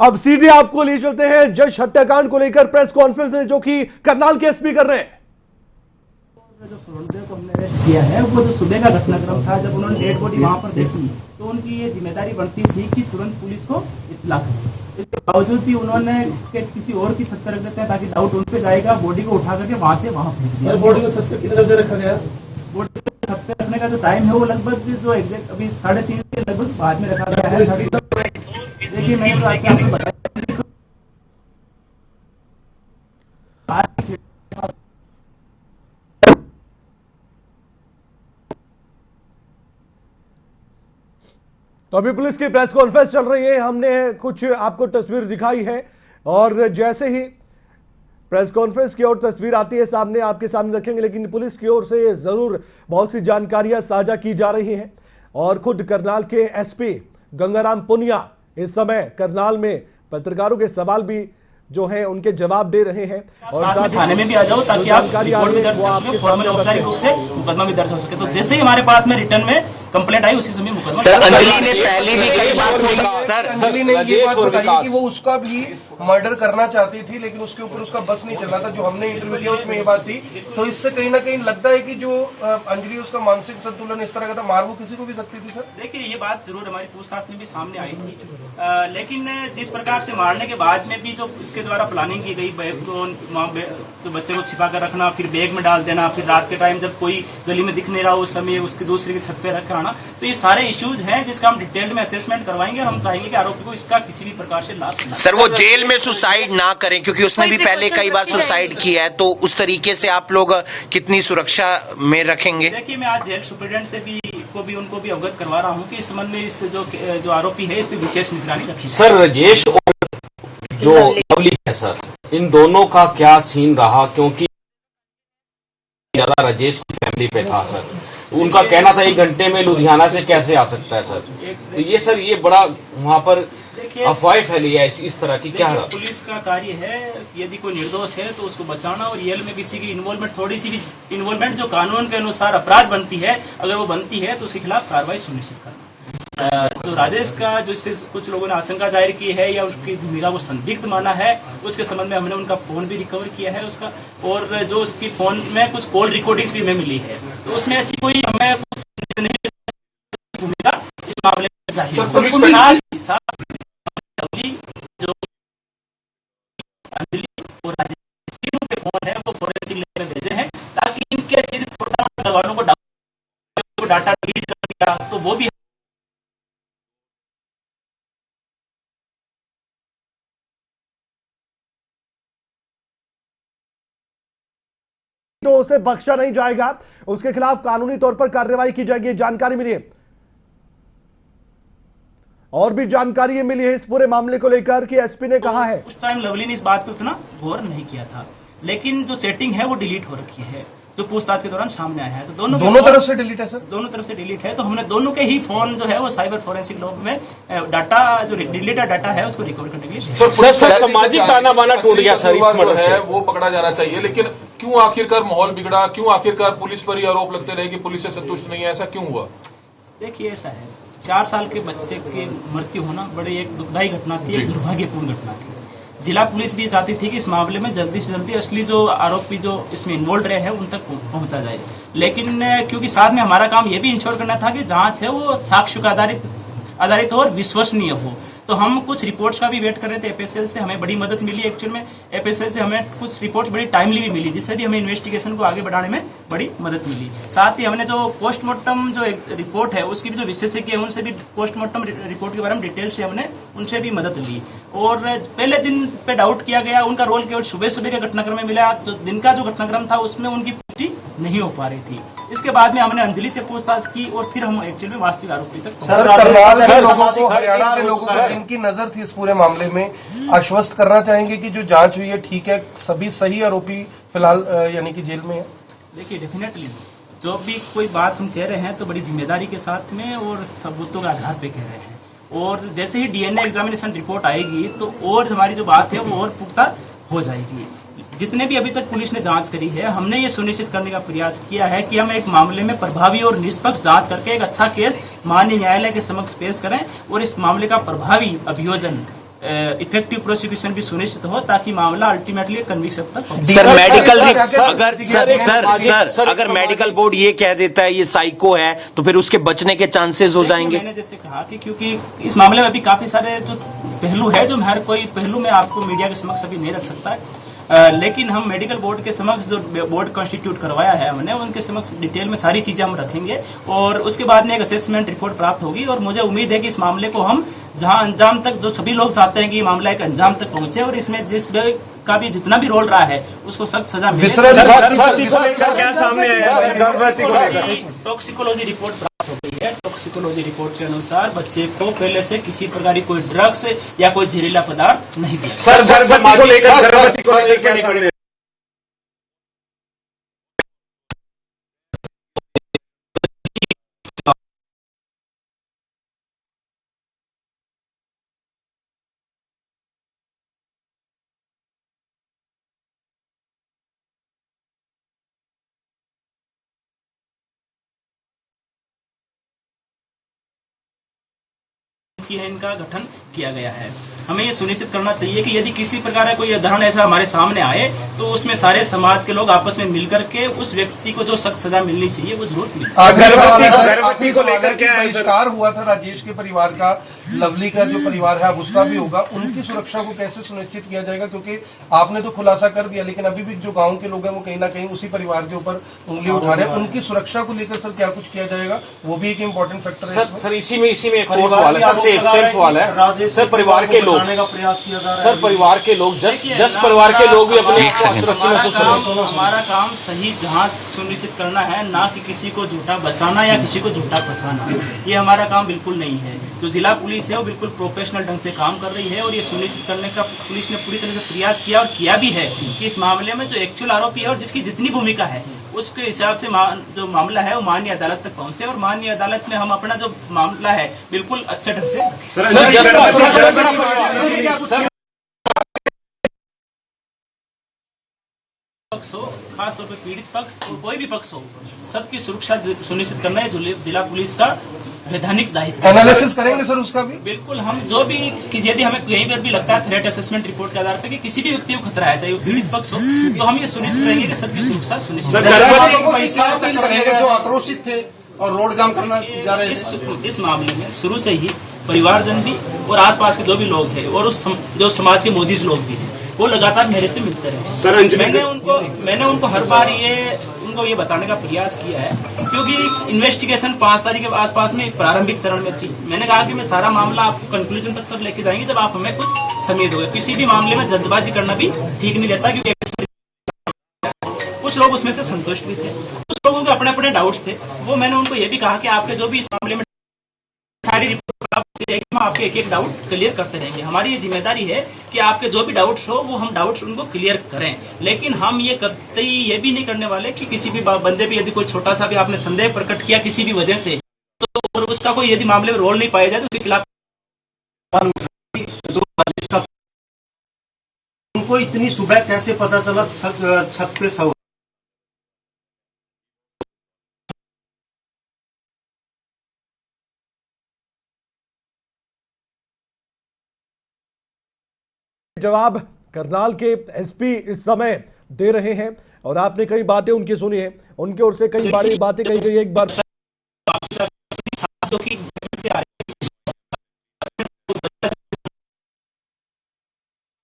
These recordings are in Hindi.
अब सीधे आपको ले चलते हैं जश हत्याकांड को लेकर प्रेस कॉन्फ्रेंस में, जो कि करनाल के एसपी कर रहे हैं। जो सुरेंद्र को हमने अरेस्ट किया है, वो जो सुबह का घटनाक्रम था, जब उन्होंने डेड बॉडी वहां पर देखी तो उनकी ये जिम्मेदारी बनती थी कि तुरंत पुलिस को इत्तला करें। इसके बावजूद भी उन्होंने किसी और की छत पर रख देते हैं ताकि डाउट उन पे जाएगा, बॉडी को उठा करके वहां से वहां फेंक दिया। बॉडी को छत पे कितने बजे रखा गया? बॉडी को छत पे रखने का जो टाइम है वो लगभग जो एग्जैक्ट अभी 3:30 के लगभग बाद में रखा गया है। देखिए मैंने तो आज आपको बताया, तो अभी पुलिस की प्रेस कॉन्फ्रेंस चल रही है, हमने कुछ आपको तस्वीर दिखाई है और जैसे ही प्रेस कॉन्फ्रेंस की ओर तस्वीर आती है सामने, आपके सामने रखेंगे। लेकिन पुलिस की ओर से जरूर बहुत सी जानकारियां साझा की जा रही हैं और खुद करनाल के एसपी गंगाराम पुनिया इस समय करनाल में पत्रकारों के सवाल भी जो है उनके जवाब दे रहे हैं और साथ में थाने में भी आ जाओ ताकि आप रिपोर्ट भी दर्ज कर सकें, फॉर्मल औपचारिक रूप से मुकदमा भी दर्ज हो सके। तो जैसे ही हमारे पास में रिटर्न में कंप्लेंट आई उसी समय मुकदमा। सर अंजलि ने पहले भी कई बार सर अंजलि ने ये बात बताई कि वो उसका भी मर्डर करना चाहती थी, लेकिन उसके ऊपर उसका बस नहीं चल रहा था। जो हमने इंटरव्यू किया उसमें ये बात थी, तो इससे कहीं ना कहीं लगता है कि जो अंजलि उसका मानसिक संतुलन इस तरह का था, मार वो किसी को भी सकती थी। सर देखिए ये बात जरूर हमारी पूछताछ में भी सामने आई थी, लेकिन जिस प्रकार से मारने के बाद में भी जो इसके द्वारा प्लानिंग की गई, बैग को तो बच्चे को छिपा कर रखना, फिर बैग में डाल देना, फिर रात के टाइम जब कोई गली में दिख नहीं रहा उस समय उसकी दूसरे की छत पे रख कर आना, तो ये सारे इश्यूज हैं जिसका हम डिटेल में असेसमेंट करवाएंगे। हम चाहेंगे कि आरोपी को इसका किसी भी प्रकार से लाभ। सर वो जेल में सुसाइड ना करें, क्योंकि उसने भी पहले कई बार सुसाइड किया है, तो उस तरीके से आप लोग कितनी सुरक्षा में रखेंगे? देखिए मैं आज जेल सुप्रिटेंडेंट से भी उनको भी अवगत करवा रहा हूँ कि इस संबंध में इस जो आरोपी है इस पर विशेष निगरानी रखी। सर राजेश और जो लवली है सर, इन दोनों का क्या सीन रहा? क्योंकि ज्यादा राजेश की फैमिली पे था सर, उनका कहना था 1 घंटे में लुधियाना से कैसे आ सकता है सर। तो ये सर ये बड़ा वहाँ पर अफवाह फैली है इस तरह की, क्या है? पुलिस का कार्य है यदि कोई निर्दोष है तो उसको बचाना, और रियल में किसी की इन्वॉल्वमेंट, थोड़ी सी भी इन्वॉल्वमेंट जो कानून के अनुसार अपराध बनती है, अगर वो बनती है तो उसके खिलाफ कार्रवाई सुनिश्चित करना। जो राजेश का जो इस पे कुछ लोगों ने आशंका जाहिर की है या उसकी भूमिका को संदिग्ध माना है, उसके संबंध में हमने उनका फोन भी रिकवर किया है उसका, और जो उसकी फोन में कुछ कॉल रिकॉर्डिंग्स भी हमें मिली है, तो उसमें ऐसी कोई हमें भूमिका इस मामले में चाहिए। जो अंजलि और राजेश तीनों के फोन है वो फोरेंसिक लैब में भेजे हैं ताकि इनके सिर्फ छोटा मोटा को डाटा डिलीट कर दिया तो वो भी तो उसे बख्शा नहीं जाएगा, उसके खिलाफ कानूनी तौर पर कार्रवाई की जाएगी, जानकारी मिली है। और भी जानकारी मिली है इस पूरे मामले को लेकर कि एसपी ने कहा है उस टाइम लवली ने इस बात को इतना गौर नहीं किया था, लेकिन जो चैटिंग है वो डिलीट हो रखी है जो पूछताछ के दौरान सामने आया है। तो दोनों तरफ से डिलीट है सर, दोनों तरफ से डिलीट है। तो हमने दोनों के ही फोन जो है वो साइबर फोरेंसिक लैब में डाटा जो डिलीटेड डाटा है उसको रिकवर करने के लिए। सर सामाजिक ताना बाना टूट गया सर, इस मर्डर से वो पकड़ा जाना चाहिए, लेकिन क्यों आखिरकार माहौल बिगड़ा? क्यों आखिरकार पुलिस पर ही आरोप लगते रहे कि पुलिस से संतुष्ट नहीं है? ऐसा क्यों हुआ? देखिए ऐसा है, 4 साल के बच्चे की मृत्यु होना बड़ी एक दुखदायी घटना थी, एक दुर्भाग्यपूर्ण घटना थी। जिला पुलिस भी चाहती थी कि इस मामले में जल्दी से जल्दी असली जो आरोपी जो इसमें इन्वॉल्व रहे हैं उन तक पहुंचा जाए, लेकिन क्योंकि साथ में हमारा काम ये भी इंश्योर करना था कि जांच है वो साक्ष्य का आधारित हो और विश्वसनीय हो। तो हम कुछ रिपोर्ट्स का भी वेट कर रहे थे एफएसएल से, हमें बड़ी मदद मिली। एक्चुअल में एफएसएल से हमें कुछ रिपोर्ट्स बड़ी टाइमली भी मिली, जिससे भी हमें इन्वेस्टिगेशन को आगे बढ़ाने में बड़ी मदद मिली। साथ ही हमने जो पोस्टमार्टम जो एक रिपोर्ट है उसकी भी जो विशेषज्ञ है उनसे भी पोस्टमार्टम रिपोर्ट के बारे में डिटेल से हमने उनसे भी मदद ली। और पहले दिन पे डाउट किया गया, उनका रोल केवल सुबह सुबह के घटनाक्रम में मिला, तो दिन का जो घटनाक्रम था उसमें उनकी पुष्टि नहीं हो पा रही थी। इसके बाद में हमने अंजलि से पूछताछ की और फिर हम एक्चुअल में वास्तविक आरोपी तक। सर करनाल के लोगों को, हरियाणा के लोगों को जिनकी नजर थी इस पूरे मामले में, आश्वस्त करना चाहेंगे कि जो जांच हुई है ठीक है, सभी सही आरोपी फिलहाल यानी कि जेल में है? देखिए डेफिनेटली जो भी कोई बात हम कह रहे हैं तो बड़ी जिम्मेदारी के साथ में और सबूतों के आधार पे कह रहे हैं, और जैसे ही डीएनए एग्जामिनेशन रिपोर्ट आएगी तो और हमारी जो बात है वो और पुख्ता हो जाएगी। जितने भी अभी तक पुलिस ने जांच करी है, हमने ये सुनिश्चित करने का प्रयास किया है कि हम एक मामले में प्रभावी और निष्पक्ष जांच करके एक अच्छा केस माननीय न्यायालय के समक्ष पेश करें और इस मामले का प्रभावी अभियोजन इफेक्टिव प्रोसिक्यूशन भी सुनिश्चित हो, ताकि मामला अल्टीमेटली कन्विक्शन तक पहुंचे। सर मेडिकल सर, अगर मेडिकल बोर्ड ये कह देता है ये साइको है, तो फिर उसके बचने के चांसेस हो जाएंगे। मैंने जैसे कहा कि क्योंकि इस मामले में अभी काफी सारे जो पहलू है, जो हर कोई पहलू में आपको मीडिया के समक्ष अभी नहीं रख सकता है, लेकिन हम मेडिकल बोर्ड के समक्ष जो बोर्ड कॉन्स्टिट्यूट करवाया है हमने, उनके समक्ष डिटेल में सारी चीजें हम रखेंगे और उसके बाद में एक असेसमेंट रिपोर्ट प्राप्त होगी। और मुझे उम्मीद है कि इस मामले को हम जहां अंजाम तक, जो सभी लोग चाहते हैं कि ये मामला एक अंजाम तक पहुंचे और इसमें जिस का भी जितना भी रोल रहा है उसको सख्त सजा मिले। क्या सामने आया? टॉक्सिकोलॉजी रिपोर्ट प्राप्त हो गई है। टॉक्सिकोलॉजी रिपोर्ट के अनुसार बच्चे को पहले से किसी प्रकार की कोई ड्रग्स या कोई जहरीला पदार्थ नहीं दिया। गर्भवती को लेकर क्या सामने? इनका गठन किया गया है। हमें ये सुनिश्चित करना चाहिए कि यदि किसी प्रकार का कोई उदाहरण ऐसा हमारे सामने आए तो उसमें सारे समाज के लोग आपस में मिलकर के उस व्यक्ति को जो सख्त सजा मिलनी चाहिए वो जरूर मिले। गर्भवती को लेकर क्या बहिष्कार हुआ था राजेश के परिवार का, लवली का जो परिवार है अब उसका भी होगा, उनकी सुरक्षा को कैसे सुनिश्चित किया जाएगा? क्योंकि आपने तो खुलासा कर दिया, लेकिन अभी भी जो गाँव के लोग हैं वो कहीं ना कहीं उसी परिवार के ऊपर उंगली उठा रहे हैं। उनकी सुरक्षा को लेकर सर क्या कुछ किया जाएगा? वो भी एक इम्पोर्टेंट फैक्टर है। सर इसी में एक और सवाल है, सबसे सेम सवाल है सर। परिवार के लोग का प्रयास किया जा रहा है सर, परिवार के लोग जस परिवार के लोग भी अपने हमारा काम सही जांच सुनिश्चित करना है, ना कि किसी को झूठा बचाना या किसी को झूठा फंसाना। ये हमारा काम बिल्कुल नहीं है। जो जिला पुलिस है वो बिल्कुल प्रोफेशनल ढंग से काम कर रही है और ये सुनिश्चित करने का पुलिस ने पूरी तरह से प्रयास किया और किया भी है कि इस मामले में जो एक्चुअल आरोपी है और जिसकी जितनी भूमिका है उसके हिसाब से जो मामला है वो माननीय अदालत तक पहुंचे और माननीय अदालत में हम अपना जो मामला है बिल्कुल अच्छे ढंग से पक्ष हो, खासतौर पर पीड़ित पक्ष और कोई भी पक्ष हो, सबकी सुरक्षा सुनिश्चित करना है जिला पुलिस का वैधानिक दायित्व। एनालिसिस करेंगे सर उसका भी? बिल्कुल, हम जो भी यदि हमें कहीं पर भी लगता है थ्रेट असेसमेंट रिपोर्ट के आधार पर कि किसी भी व्यक्ति को खतरा है, चाहे वो पीड़ित पक्ष हो, तो हम ये सुनिश्चित करेंगे कि सबकी सुरक्षा सुनिश्चित। जो आक्रोशित थे और रोड जाम करना जा रहे थे, इस मामले में शुरू से ही परिवारजन भी और आसपास के जो भी लोग हैं और जो समाज के मोदीज लोग भी हैं वो लगातार मेरे से मिलते रहे। सर मैंने उनको हर बार उनको ये बताने का प्रयास किया है, क्योंकि इन्वेस्टिगेशन 5 तारीख के आसपास में प्रारंभिक चरण में थी। मैंने कहा कि मैं सारा मामला आपको कंक्लूजन तक लेके जाएंगे जब आप हमें कुछ समय दोगे। किसी भी मामले में जल्दबाजी करना भी ठीक नहीं रहता, क्योंकि कुछ लोग उसमें से संतुष्ट भी थे, कुछ लोगों के अपने अपने डाउट्स थे। वो मैंने उनको ये भी कहा कि आपके जो भी इस मामले में सारी रिपोर्ट प्राप्त की जाएगी, हम आपके एक एक डाउट क्लियर करते रहेंगे। हमारी ये जिम्मेदारी है कि आपके जो भी डाउट्स हो वो हम डाउट्स उनको क्लियर करें, लेकिन हम ये करते ही ये भी नहीं करने वाले कि किसी भी बंदे पे यदि कोई छोटा सा भी आपने संदेह प्रकट किया किसी भी वजह से, तो और उसका कोई यदि मामले में रोल नहीं पाया जाए तो उसके खिलाफ उनको इतनी सुबह कैसे पता चला छत पे सवार? जवाब करनाल के एसपी इस समय दे रहे हैं और आपने कई बातें उनकी सुनी है, उनके ओर से कई बड़ी बातें कही गई। एक बार इस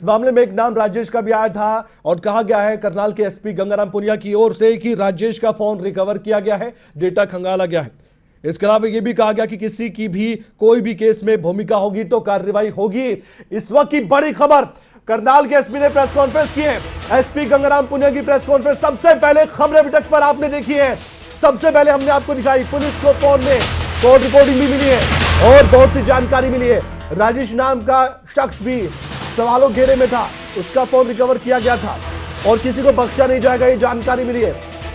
मामले में एक नाम राजेश का भी आया था और कहा गया है करनाल के एसपी गंगाराम पुनिया की ओर से कि राजेश का फोन रिकवर किया गया है, डेटा खंगाला गया है। इसके अलावा यह भी कहा गया कि किसी की भी कोई भी केस में भूमिका होगी तो कार्रवाई होगी। इस वक्त की बड़ी खबर, करनाल के एसपी ने प्रेस कॉन्फ्रेंस की है। एसपी गंगाराम पुनिया की प्रेस कॉन्फ्रेंस सबसे पहले खबरें अभी तक पर आपने देखी है, सबसे पहले हमने आपको दिखाई। पुलिस को फोन में कोर्ट रिपोर्टिंग भी मिली है और बहुत सी जानकारी मिली है। राजेश नाम का शख्स भी सवालों घेरे में था, उसका फोन रिकवर किया गया था और किसी को बख्शा नहीं जाएगा, ये जानकारी मिली है,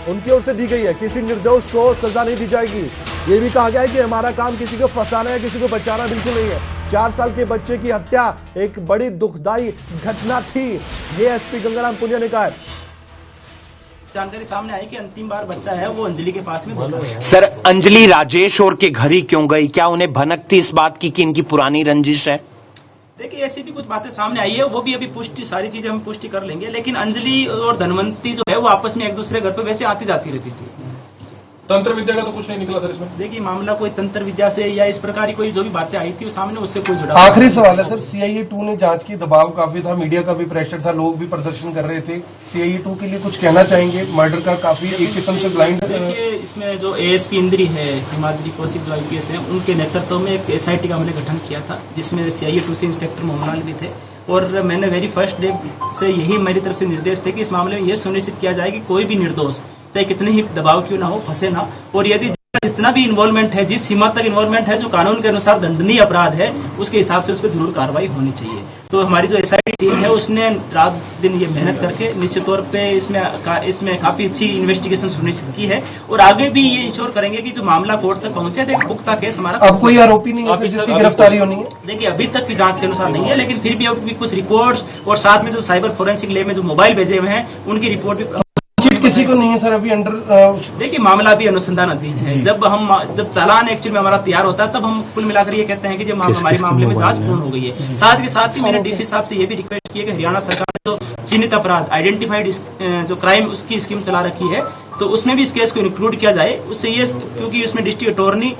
उनकी ओर से दी गई है। किसी निर्दोष को सजा नहीं दी जाएगी। ये भी कहा गया है कि हमारा काम किसी को फंसाना या किसी को बचाना बिल्कुल नहीं है। 4 साल के बच्चे की हत्या एक बड़ी दुखदाई घटना थी, ये एसपी गंगाराम पुनिया ने कहा है। जानकारी सामने आई कि अंतिम बार बच्चा है वो अंजलि के पास में देखा गया। सर अंजलि राजेश और के घर ही क्यों गई? क्या उन्हें भनक थी इस बात की कि इनकी पुरानी रंजिश है? देखिए ऐसी भी कुछ बातें सामने आई है, वो भी अभी पुष्टि, सारी चीजें हम पुष्टि कर लेंगे। लेकिन अंजलि और धनवंती जो है वो आपस में एक दूसरे घर पे वैसे आती जाती रहती थी। तंत्र विद्या का तो कुछ नहीं निकला सर इसमें। देखिए मामला कोई तंत्र विद्या से या इस प्रकार की कोई जो भी बातें आई थी वो सामने, उससे कोई जुड़ा। आखिरी सवाल है सर, सीआईए 2 ने जांच की, दबाव काफी था, मीडिया का भी प्रेशर था, लोग भी प्रदर्शन कर रहे थे, सीआईए 2 के लिए कुछ कहना चाहेंगे? मर्डर का काफी एक किस्म से ब्लाइंड। देखिए इसमें जो एएसपी इंद्री है, हिमाद्री कौशिक जो आईपीएस है, उनके नेतृत्व में एक एसआईटी का हमने गठन किया था, जिसमें सीआईए 2 से इंस्पेक्टर मोहम्मद भी थे। और मैंने वेरी फर्स्ट डे से यही मेरी तरफ से निर्देश थे कि इस मामले में यह सुनिश्चित किया जाए कि कोई भी निर्दोष, चाहे कितने ही दबाव क्यों ना हो, फंसे ना। और यदि जितना भी इन्वॉल्वमेंट है, जिस सीमा तक इन्वॉल्वमेंट है जो कानून के अनुसार दंडनीय अपराध है, उसके हिसाब से उस पर जरूर कार्रवाई होनी चाहिए। तो हमारी जो एसआईटी टीम है उसने रात दिन ये मेहनत करके निश्चित तौर पे इसमें काफी अच्छी इन्वेस्टिगेशन सुनिश्चित की है। और आगे भी ये इंश्योर करेंगे कि जो मामला कोर्ट तक पहुंचे थे, पुख्ता केस हमारा। अब कोई आरोपी नहीं है जिसकी गिरफ्तारी होनी है? देखिए अभी तक की जांच के अनुसार नहीं है, लेकिन फिर भी अब भी कुछ रिपोर्ट्स और साथ में जो साइबर फोरेंसिक लैब में जो मोबाइल भेजे हुए हैं उनकी रिपोर्ट भी किसी को नहीं है सर अभी अंडर। देखिए मामला अभी अनुसंधान अधीन है। जब चालान एक्चुअली में हमारा तैयार होता है तब हम कुल मिलाकर ये कहते हैं कि जो हमारे मामले में जांच पूर्ण हो गई है। साथ के साथ ही मैंने डीसी साहब से ये भी रिक्वेस्ट की है कि हरियाणा सरकार ने जो चिन्हित अपराध, आइडेंटिफाइड जो क्राइम, उसकी स्कीम चला रखी है, तो उसमें भी इस केस को इंक्लूड किया जाए। उससे ये, क्योंकि उसमें डिस्ट्रिक्ट अटॉर्नी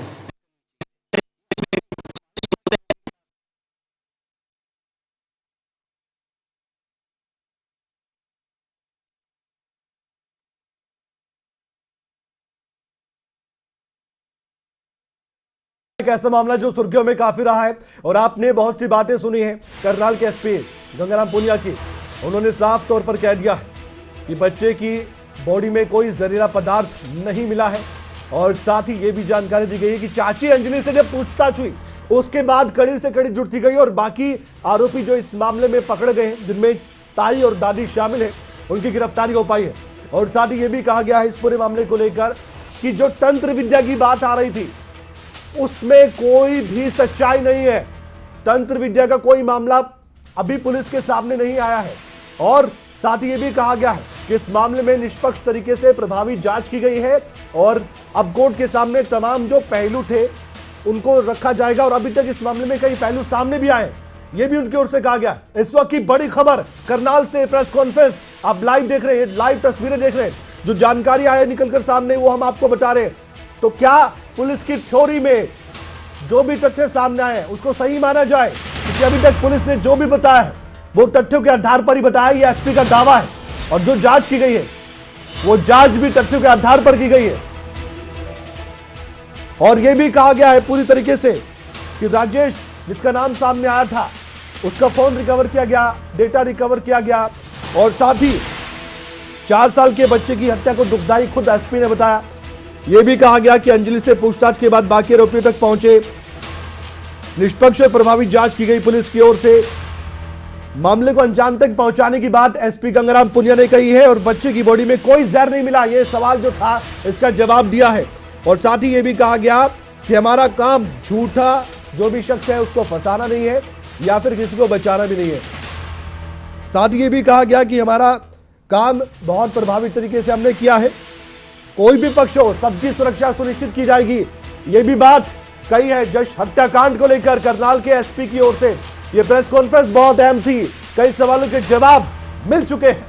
एक ऐसा मामला जो सुर्खियों में काफी रहा है और आपने बहुत सी बातें सुनी है करनाल के एसपी गंगाराम पुनिया की। उन्होंने साफ तौर पर कह दिया है कि बच्चे की बॉडी में कोई जहरीला पदार्थ नहीं मिला है। और साथ ही ये भी जानकारी दी गई है कि चाची अंजलि से जब पूछताछ हुई उसके बाद कड़ी से कड़ी जुड़ती गई और बाकी आरोपी जो इस मामले में पकड़े गए हैं, जिनमें ताई और दादी शामिल है, उनकी गिरफ्तारी हो पाई है। और साथ ही ये भी कहा गया है इस पूरे मामले को लेकर कि जो तंत्र विद्या की बात आ रही थी उसमें कोई भी सच्चाई नहीं है। तंत्र विद्या का कोई मामला अभी पुलिस के सामने नहीं आया है। और साथ ही यह भी कहा गया है कि इस मामले में निष्पक्ष तरीके से प्रभावी जांच की गई है और अब कोर्ट के सामने तमाम जो पहलू थे उनको रखा जाएगा। और अभी तक इस मामले में कई पहलू सामने भी आए, ये भी उनकी ओर से कहा गया। इस वक्त की बड़ी खबर करनाल से प्रेस कॉन्फ्रेंस आप लाइव देख रहे हैं, लाइव तस्वीरें देख रहे हैं। जो जानकारी आई निकलकर सामने वो हम आपको बता रहे हैं। तो क्या पुलिस की थ्योरी में जो भी तथ्य सामने आए उसको सही माना जाए? क्योंकि अभी तक पुलिस ने जो भी बताया है वो तथ्यों के आधार पर ही बताया, ये एसपी का दावा है। और जो जांच की गई है वो जांच भी तथ्यों के आधार पर की गई है। और यह भी कहा गया है पूरी तरीके से कि राजेश जिसका नाम सामने आया था उसका फोन रिकवर किया गया, डेटा रिकवर किया गया। और साथ ही 4 साल के बच्चे की हत्या को दुखदाई खुद एसपी ने बताया। यह भी कहा गया कि अंजलि से पूछताछ के बाद बाकी आरोपियों तक पहुंचे, निष्पक्ष और प्रभावी जांच की गई पुलिस की ओर से। मामले को अंजाम तक पहुंचाने की बात एसपी गंगाराम पुनिया ने कही है। और बच्चे की बॉडी में कोई जहर नहीं मिला, यह सवाल जो था इसका जवाब दिया है। और साथ ही यह भी कहा गया कि हमारा काम झूठा जो भी शख्स है उसको फंसाना नहीं है या फिर किसी को बचाना भी नहीं है। साथ ही यह भी कहा गया कि हमारा काम बहुत प्रभावी तरीके से हमने किया है, कोई भी पक्ष हो सबकी सुरक्षा सुनिश्चित की जाएगी। यह भी बात कही है जश हत्याकांड को लेकर करनाल के एसपी की ओर से। यह प्रेस कॉन्फ्रेंस बहुत अहम थी, कई सवालों के जवाब मिल चुके हैं।